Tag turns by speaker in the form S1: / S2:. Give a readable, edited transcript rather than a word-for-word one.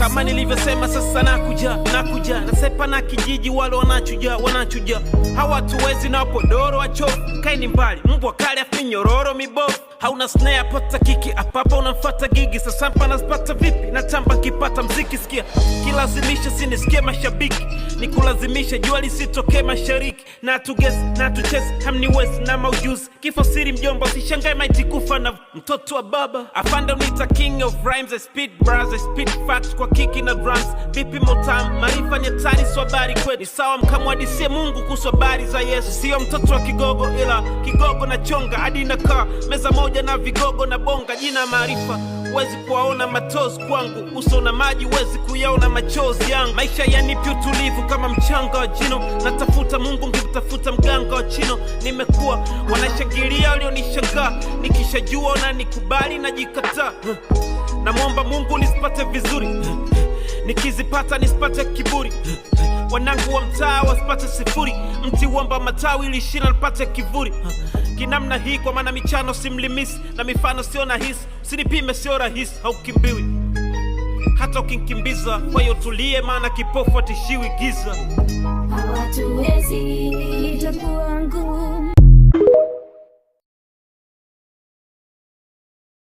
S1: Kama nilivyosema sasa nakuja nasepa na kijiji wale wanachuja hawatuwezi na podoro wachofu kaini mbali mbwa kali afinyororo mibofu hauna snare pata kiki apapa unamfata gigi sasa mpa nazipata vipi natamba kipata mziki sikia kilazimisha sinisikie mashabiki nikulazimisha jua lisitoke mashariki na tugesi na tuchesi hamniwezi na maujuzi kifo siri mjomba usishangae maiti kufa na mtoto wa baba afande unita king of rhymes I speed bars I speed facts kwa kiki na drums vipi motam marifa nyetani swabari kwetu ni sawa mkamwadisie Mungu kuhusu habari za Yesu sio mtoto wa kigogo ila kigogo na chonga hadi nakaa meza moja na vigogo na bonga jina maarifa wezi kuwaona matozi kwangu uso na maji wezi kuyaona machozi yangu maisha yanipi utulivu kama mchanga wa jino natafuta Mungu ngimtafuta mganga wa chino nimekuwa wanashangilia walionishangaa nikishajua na nikubali na jikataa namwomba Mungu nisipate vizuri nikizipata nisipate kiburi wanangu wa mtaa wasipate sifuri mti uomba matawi ili shina nipate kivuri kinamna hii kwa maana michano simlimisi na mifano sio na hisi usinipime sio rahisi haukimbiwi hata ukinkimbiza kwa hiyo tulie maana kipofu atishiwi giza
S2: hawatuwezi itakuwa ngumu